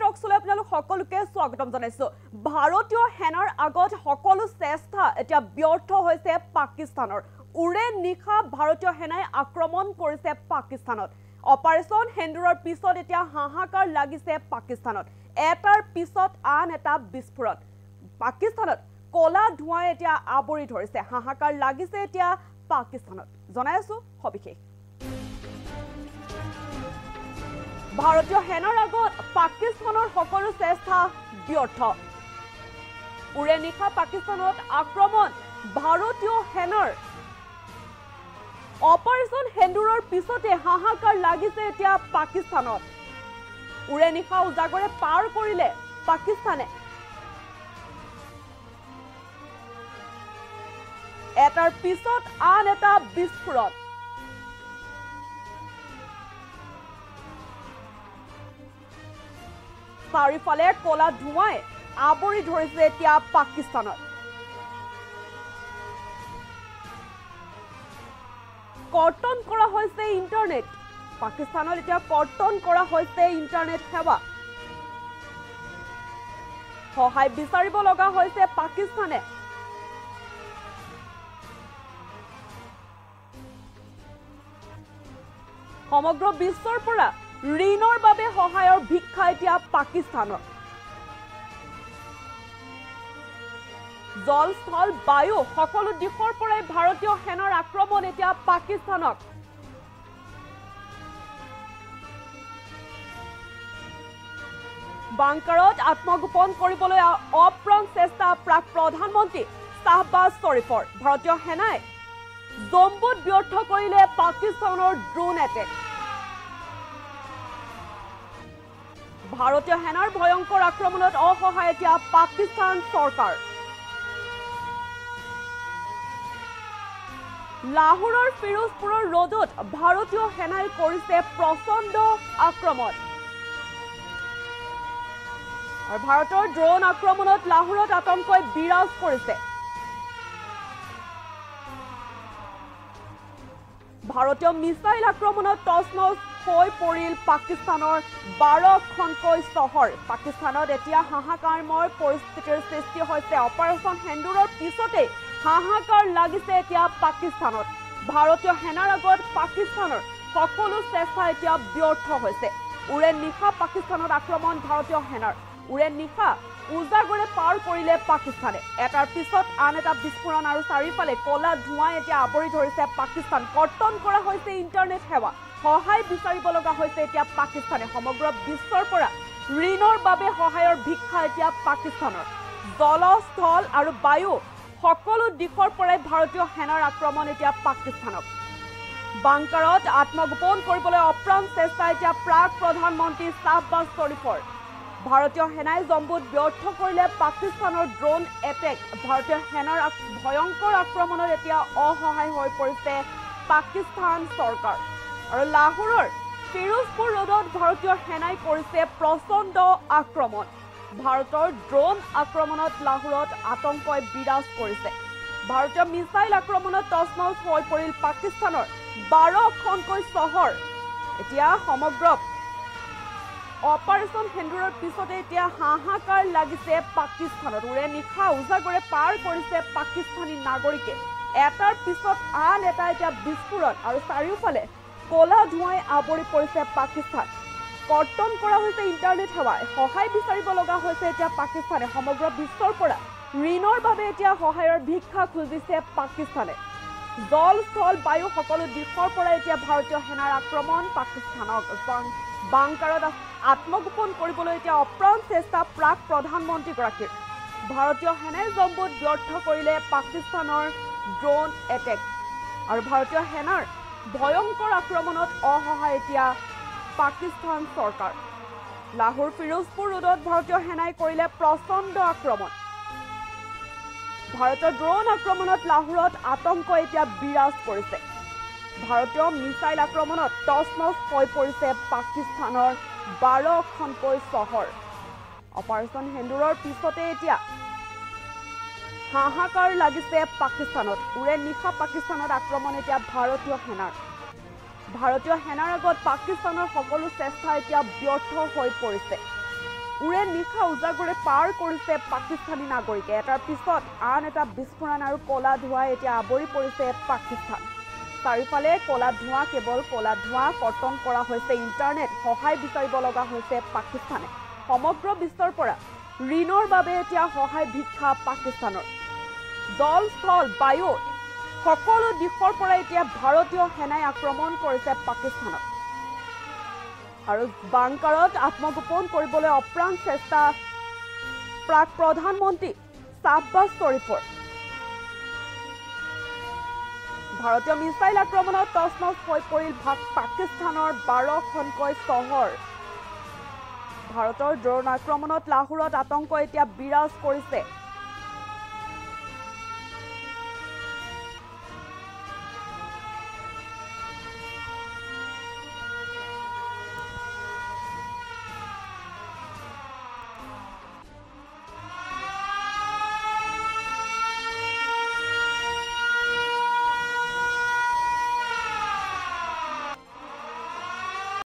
টকছলৈ আপোনালোক সকলোকে স্বাগতম জনাইছো ভাৰতীয় সেনাৰ আগত সকলো চেষ্টা এতিয়া ব্যৰ্থ হৈছে পাকিস্তানৰ উৰে নিখা ভাৰতীয় সেনাই আক্ৰমণ কৰিছে পাকিস্তানত অপাৰেশন হেন্দুৰৰ পিছত এতিয়া হাহাকাৰ লাগিছে পাকিস্তানত এটাৰ পিছত আন এটা বিস্ফোৰণ পাকিস্তানত কলা ধোঁৱাই এতিয়া আবৰি ধৰিছে হাহাকাৰ লাগিছে এতিয়া পাকিস্তানত জনাইছো সবিশেষ ভাৰতীয় সেনাৰ আগত পাকিস্তানৰ সকলো চেষ্টা ব্যৰ্থ উৰে নিখা পাকিস্তানত আক্ৰমণ ভাৰতীয় সেনাৰ অপাৰেশন হেন্দুৰৰ পিছতে হাহাকাৰ লাগিছে এতিয়া পাকিস্তানত উৰে নিখা উজাগৰে পাৰ কৰিলে পাকিস্তানে এটাৰ পিছত আন এটা বিস্ফোৰণ চাৰিফালে কলা ধোঁৱাই আবৰি ধৰিছে এতিয়া পাকিস্তানত কৰ্তন কৰা হৈছে ইন্টাৰনেট পাকিস্তানত এতিয়া কৰ্তন কৰা হৈছে ইন্টাৰনেট সেৱা সহায় বিচাৰিব লগা হৈছে পাকিস্তানে সমগ্ৰ বিশ্বৰ পৰা ঋণৰ বাবে সহায়ৰ ভিক্ষা এতিয়া পাকিস্তানৰ জল স্থল বায়ু সকলো দিশৰ পৰাই ভাৰতীয় সেনাৰ আক্ৰমণ এতিয়া পাকিস্তানক বাংকাৰত আত্মগোপন কৰিবলৈ অপ্ৰাণ চেষ্টা প্ৰাক প্ৰধানমন্ত্ৰী শাহবাজ শ্বৰীফৰ ভাৰতীয় সেনাই জম্মুত ব্যৰ্থ কৰিলে পাকিস্তানৰ ড্ৰোন এটেক ভাৰতীয় সেনাৰ ভয়ংকৰ আক্ৰমণত অসহায় এতিয়া পাকিস্তান চৰকাৰ লাহোৰৰ ফিৰোজপুৰৰ ৰোডত ভাৰতীয় সেনাই কৰিছে প্ৰচণ্ড আক্ৰমণ আৰু ভাৰতৰ ড্ৰোন আক্ৰমণত লাহোৰত আতংকই বিৰাজ কৰিছে ভাৰতীয় মিছাইল আক্ৰমণত টচমচ হৈ পৰিল পাকিস্তানৰ 12খনকৈ চহৰ পাকিস্তানত এতিয়া হাহাকাৰময় পৰিস্থিতিৰ সৃষ্টি হৈছে অপাৰেশন হেন্দুৰৰ পিছতে হাহাকাৰ লাগিছে এতিয়া পাকিস্তানত ভাৰতীয় সেনাৰ আগত পাকিস্তানৰ সকলো চেষ্টা এতিয়া ব্যৰ্থ হৈছে উৰে নিখা পাকিস্তানত আক্ৰমণ ভাৰতীয় সেনাৰ উৰে নিখা উজাগৰে পাৰ কৰিলে পাকিস্তানে এটাৰ পিছত আন এটা বিস্ফোৰণ আৰু চাৰিফালে কলা ধোঁৱাই এতিয়া আবৰি ধৰিছে পাকিস্তান কৰ্তন কৰা হৈছে ইন্টাৰনেট সেৱা সহায় বিচাৰিব লগা হৈছে এতিয়া পাকিস্তানে সমগ্ৰ বিশ্বৰ পৰা ঋণৰ বাবে সহায়ৰ ভিক্ষা এতিয়া পাকিস্তানৰ জল স্থল আৰু বায়ু সকলো দিশৰ পৰাই ভাৰতীয় সেনাৰ আক্ৰমণ এতিয়া পাকিস্তানক বাংকাৰত আত্মগোপন কৰিবলৈ অপ্ৰাণ চেষ্টা এতিয়া প্ৰাক প্ৰধানমন্ত্ৰী শাহবাজ শ্বৰীফৰ ভাৰতীয় সেনাই জম্মুত ব্যৰ্থ কৰিলে পাকিস্তানৰ ড্ৰোন এটেক ভাৰতীয় সেনাৰ ভয়ংকৰ আক্ৰমণত এতিয়া অসহায় হৈ পৰিছে পাকিস্তান চৰকাৰ আৰু লাহোৰৰ ফিৰোজপুৰ ৰোডত ভাৰতীয় সেনাই কৰিছে প্ৰচণ্ড আক্ৰমণ ভাৰতৰ ড্ৰোন আক্ৰমণত লাহোৰত আতংকই বিৰাজ কৰিছে ভাৰতীয় মিছাইল আক্ৰমণত টচমচ হৈ পৰিল পাকিস্তানৰ 12খনকৈ চহৰ এতিয়া সমগ্ৰ অপাৰেশন হেন্দুৰৰ পিছতে এতিয়া হাহাকাৰ লাগিছে পাকিস্তানত উৰে নিখা উজাগৰে পাৰ কৰিছে পাকিস্তানী নাগৰিকে এটাৰ পিছত আন এটা এতিয়া বিস্ফোৰণ আৰু চাৰিওফালে কলা ধোঁৱাই আবৰি পৰিছে পাকিস্তান কৰ্তন কৰা হৈছে ইন্টাৰনেট সেৱাই সহায় বিচাৰিব লগা হৈছে এতিয়া পাকিস্তানে সমগ্ৰ বিশ্বৰ পৰা ঋণৰ বাবে এতিয়া সহায়ৰ ভিক্ষা খুজিছে পাকিস্তানে জল স্থল বায়ু সকলো দিশৰ পৰা এতিয়া ভাৰতীয় সেনাৰ আক্ৰমণ পাকিস্তানক বাংকাৰত আত্মগোপন কৰিবলৈ এতিয়া অপ্ৰাণ চেষ্টা প্ৰাক প্ৰধানমন্ত্ৰীগৰাকীৰ ভাৰতীয় সেনাই জম্মুত ব্যৰ্থ কৰিলে পাকিস্তানৰ ড্ৰোন এটেক আৰু ভাৰতীয় সেনাৰ ভয়ংকৰ আক্ৰমণত অসহায় এতিয়া পাকিস্তান চৰকাৰ লাহোৰ ফিৰোজপুৰ ৰোডত ভাৰতীয় সেনাই কৰিলে প্ৰচণ্ড আক্ৰমণ ভাৰতৰ ড্ৰোন আক্ৰমণত লাহোৰত আতংক এতিয়া বিৰাজ কৰিছে ভাৰতীয় মিছাইল আক্ৰমণত টচমচ হৈ পৰিছে পাকিস্তানৰ 12খনকৈ চহৰ অপাৰেশন হেন্দুৰৰ পিছতে এতিয়া হাহাকাৰ লাগিছে পাকিস্তানত উৰে নিখা পাকিস্তানত আক্ৰমণ এতিয়া ভাৰতীয় সেনাৰ আগত পাকিস্তানৰ সকলো চেষ্টা এতিয়া ব্যৰ্থ হৈ পৰিছে উৰে নিশা উজাগৰে পাৰ কৰিছে পাকিস্তানী নাগৰিকে এটাৰ পিছত আন এটা বিস্ফোৰণ আৰু কলা ধোঁৱাই এতিয়া আৱৰি পৰিছে পাকিস্তান চাৰিওফালে কলা ধোঁৱা কেৱল কলা ধোঁৱা কৰ্তন কৰা হৈছে ইণ্টাৰনেট সহায় বিচাৰিব লগা হৈছে পাকিস্তানে সমগ্ৰ বিশ্বৰ পৰা ঋণৰ বাবে এতিয়া সহায় ভিক্ষা পাকিস্তানৰ জল স্থল বায়ু সকলো দিশৰ পৰা এতিয়া ভাৰতীয় সেনাই আক্ৰমণ কৰিছে পাকিস্তানক আৰু বাংকাৰত আত্মগোপন কৰিবলৈ অপ্ৰাণ চেষ্টা প্ৰাক প্ৰধানমন্ত্ৰী শাহবাজ শ্বৰীফৰ ভাৰতীয় মিছাইল আক্ৰমণত তছনছ হৈ পৰিল পাকিস্তানৰ 12খনকৈ চহৰ ভাৰতৰ ড্ৰোন আক্ৰমণত লাহোৰত আতংক এতিয়া বিৰাজ কৰিছে